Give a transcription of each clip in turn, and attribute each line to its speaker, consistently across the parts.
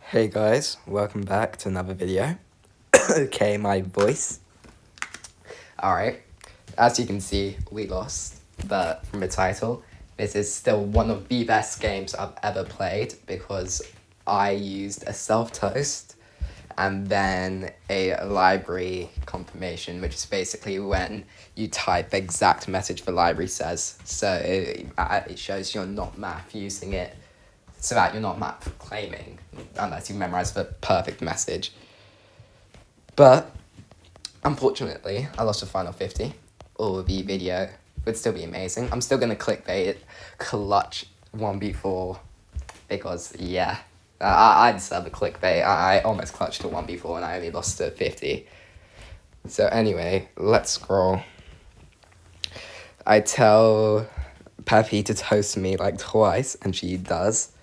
Speaker 1: Hey guys, welcome back to another video. Okay, my voice. Alright, as you can see, we lost, but from the title, this is still one of the best games I've ever played because I used a self-toast and then a library confirmation, which is basically when you type the exact message the library says. So it shows you're not math using it so that you're not math claiming unless you memorize the perfect message. But unfortunately, I lost the final 50, or the video would still be amazing. I'm still going to clickbait it, clutch 1v4, because yeah, I deserve a clickbait. I almost clutched to 1v4 and I only lost to 50. So anyway, let's scroll. I tell Peppy to toast me like twice, and she does.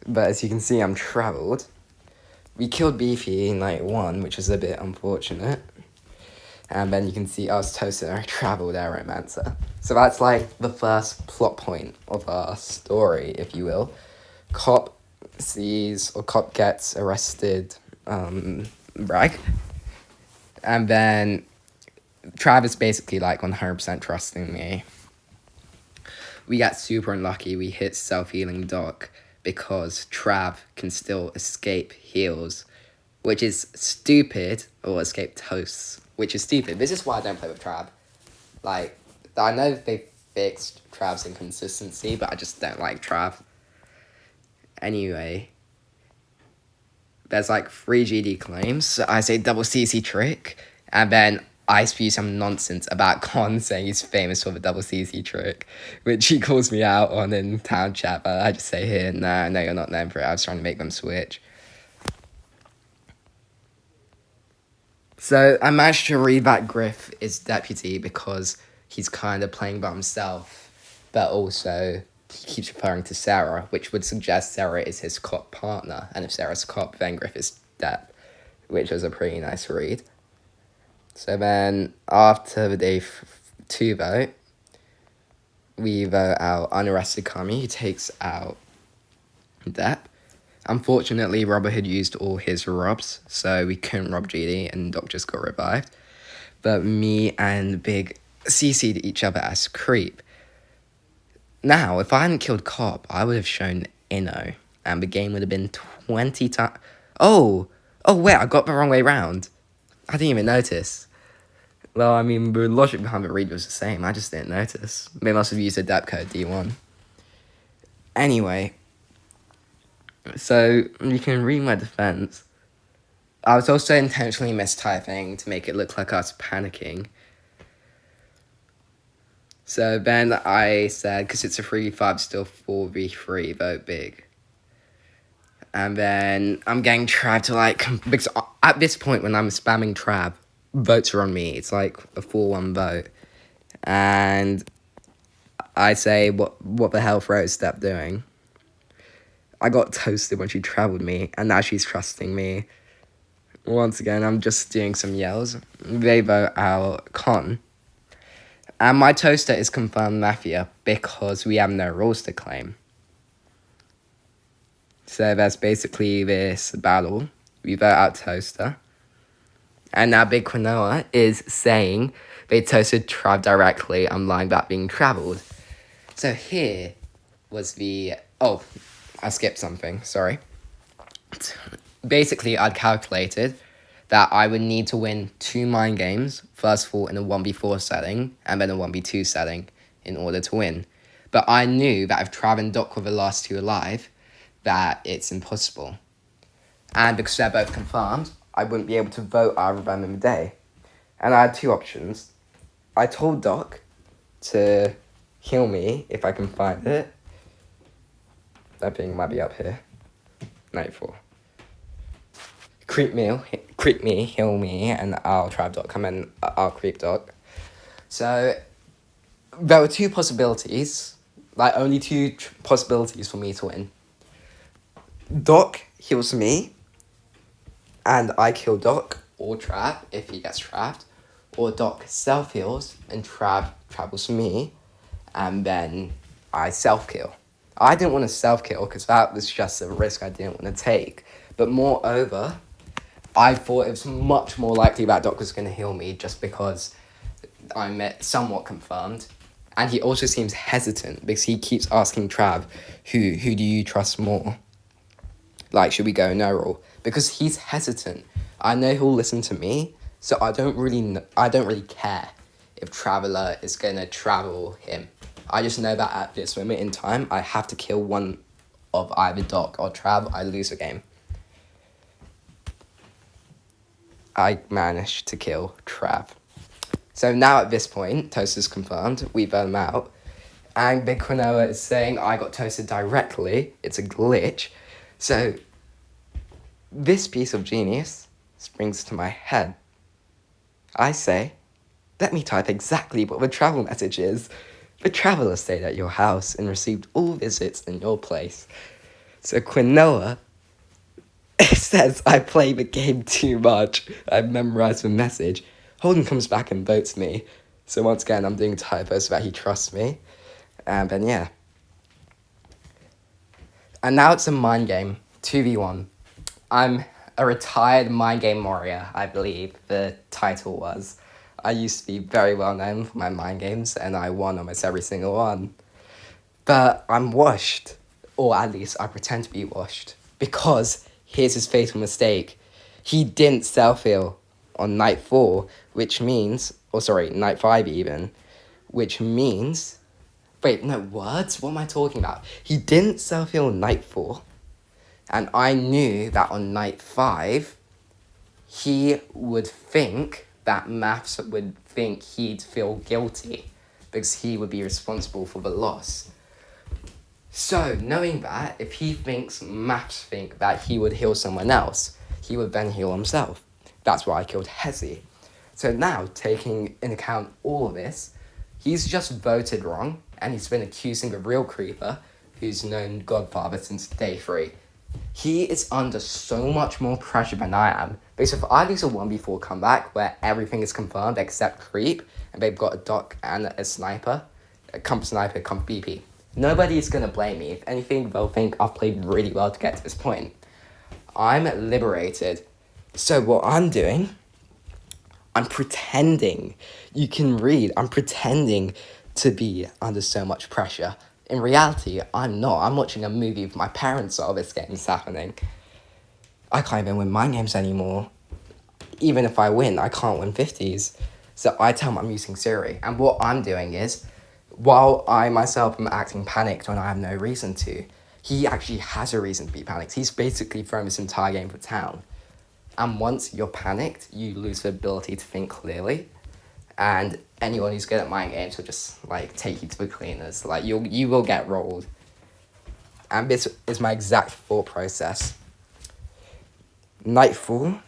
Speaker 1: But as you can see, I'm travelled. We killed Beefy in night 1, which is a bit unfortunate. And then you can see I was toasted and I travelled Aeromancer. So that's like the first plot point of our story, if you will. Cop gets arrested, Bragg. And then Travis basically like 100% trusting me. We got super unlucky. We hit self-healing Doc because Trav can still escape heals, which is stupid, or escape toasts, which is stupid. This is why I don't play with Trav. Like, I know they fixed Trav's inconsistency, but I just don't like Trav. Anyway, there's like 3 GD claims. So I say double CC trick, and then I spew some nonsense about Con saying he's famous for the double CC trick, which he calls me out on in town chat, but I just say here, nah, no, you're not known for it. I was trying to make them switch. So I managed to read that Griff is deputy because he's kind of playing by himself, but also he keeps referring to Sarah, which would suggest Sarah is his cop partner, and if Sarah's cop, then Griff is dep, which was a pretty nice read. So then, after the day 2 vote, we vote out unarrested Kami, who takes out Depp. Unfortunately, Robert had used all his robs, so we couldn't rob GD, and Doc just got revived. But me and Big CC'd each other as creep. Now, if I hadn't killed Cop, I would have shown Inno, and the game would have been 20 times... Oh, wait, I got the wrong way round. I didn't even notice. Well, I mean, the logic behind the read was the same. I just didn't notice. They must have used a dep code D1. Anyway, so you can read my defense. I was also intentionally mistyping to make it look like I was panicking. So then I said, because it's a 3v5, still 4v3, vote Big. And then I'm getting Trav to like... Because at this point, when I'm spamming Trav, votes are on me. It's like a 4-1 vote. And I say, what the hell Fro's Step doing? I got toasted when she travelled me, and now she's trusting me. Once again, I'm just doing some yells. They vote out Con. And my toaster is confirmed Mafia because we have no rules to claim. So there's basically this battle. We vote out Toaster. And now Big Quinoa is saying they toasted Trav directly. I'm lying about being travelled. So here was the... Oh, I skipped something. Sorry. Basically, I'd calculated that I would need to win 2 mind games, first of all in a 1v4 setting, and then a 1v2 setting, in order to win. But I knew that if Trav and Doc were the last 2 alive, that it's impossible. And because they're both confirmed, I wouldn't be able to vote either of them in the day. And I had 2 options. I told Doc to heal me if I can find it. That thing might be up here. Night 4. Creep me, heal me, and I'll Trav Doc, and then I'll creep Doc. So there were 2 possibilities, like only 2 possibilities for me to win. Doc heals me, and I kill Doc, or Trav, if he gets trapped, or Doc self-heals, and Trav travels me, and then I self-kill. I didn't want to self-kill because that was just a risk I didn't want to take. But moreover, I thought it was much more likely that Doc was going to heal me just because I'm somewhat confirmed. And he also seems hesitant because he keeps asking Trav, who do you trust more? Like, should we go Neural? Because he's hesitant. I know he'll listen to me, so I don't really care if Traveler is going to travel him. I just know that at this moment in time, I have to kill one of either Doc or Trav, I lose a game. I managed to kill Trav. So now at this point, Toast is confirmed, we burn him out, and Big Quinoa is saying I got toasted directly, it's a glitch. So this piece of genius springs to my head. I say, let me type exactly what the travel message is. The traveler stayed at your house and received all visits in your place. So Quinoa says I play the game too much. I've memorized the message. Holden comes back and votes me. So once again, I'm doing typos so that he trusts me. And then yeah. And now it's a mind game, 2v1. I'm a retired mind game warrior, I believe the title was. I used to be very well known for my mind games, and I won almost every single one. But I'm washed, or at least I pretend to be washed, because here's his fatal mistake. He didn't self-heal on night 4, which means, night 5 even, which means, wait, no, what am I talking about? He didn't self-heal on night 4, and I knew that on night 5, he would think that Maths would think he'd feel guilty because he would be responsible for the loss. So, knowing that, if he thinks Maths think that he would heal someone else, he would then heal himself. That's why I killed Hezi. So now, taking in account all of this, he's just voted wrong, and he's been accusing the real Creeper, who's known Godfather since day 3. He is under so much more pressure than I am. Because if I lose a 1v4 comeback where everything is confirmed except Creep, and they've got a Doc and a Sniper, a Comp Sniper, Comp BP, nobody's going to blame me. If anything, they'll think I've played really well to get to this point. I'm liberated. So what I'm doing, I'm pretending. You can read, I'm pretending to be under so much pressure. In reality, I'm not. I'm watching a movie with my parents while this game is happening. I can't even win mind games anymore. Even if I win, I can't win 50s. So I tell him I'm using Siri. And what I'm doing is, while I myself am acting panicked when I have no reason to, he actually has a reason to be panicked. He's basically thrown this entire game for town. And once you're panicked, you lose the ability to think clearly. And anyone who's good at mind games will just take you to the cleaners. You will get rolled. And this is my exact thought process. Night 4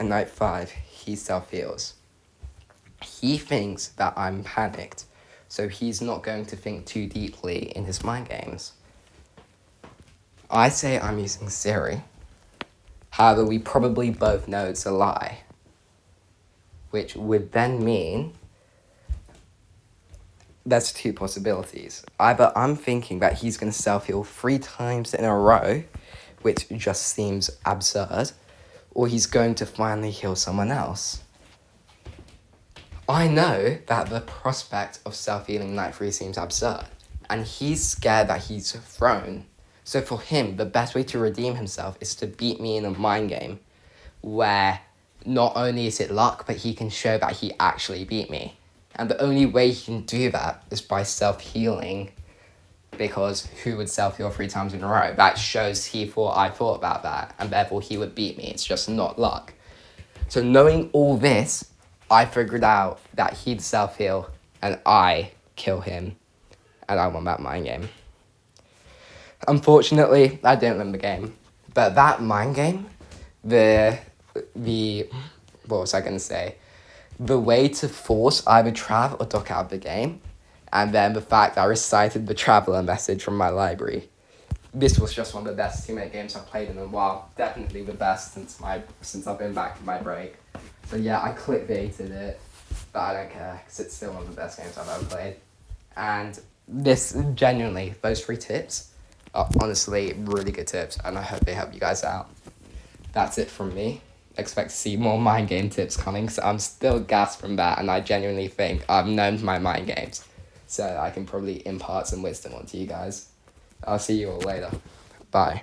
Speaker 1: and night 5, he self-heals. He thinks that I'm panicked, so he's not going to think too deeply in his mind games. I say I'm using Siri. However, we probably both know it's a lie. Which would then mean there's 2 possibilities. Either I'm thinking that he's going to self-heal 3 times in a row, which just seems absurd, or he's going to finally heal someone else. I know that the prospect of self-healing night 3 seems absurd, and he's scared that he's thrown. So for him, the best way to redeem himself is to beat me in a mind game, where not only is it luck, but he can show that he actually beat me. And the only way he can do that is by self-healing, because who would self-heal 3 times in a row? That shows he thought I thought about that, and therefore he would beat me. It's just not luck. So knowing all this, I figured out that he'd self-heal, and I kill him, and I won that mind game. Unfortunately, I didn't win the game. But that mind game, what was I going to say? The way to force either Trav or Doc out of the game, and then the fact that I recited the Traveler message from my library. This was just one of the best teammate games I've played in a while. Definitely the best since I've been back from my break. So yeah, I clickbaited it, but I don't care, because it's still one of the best games I've ever played. And this, genuinely, those 3 tips Honestly, really good tips, and I hope they help you guys out. That's it from me. Expect to see more mind game tips coming, so I'm still gassed from that, and I genuinely think I've known my mind games, so I can probably impart some wisdom onto you guys. I'll see you all later. Bye.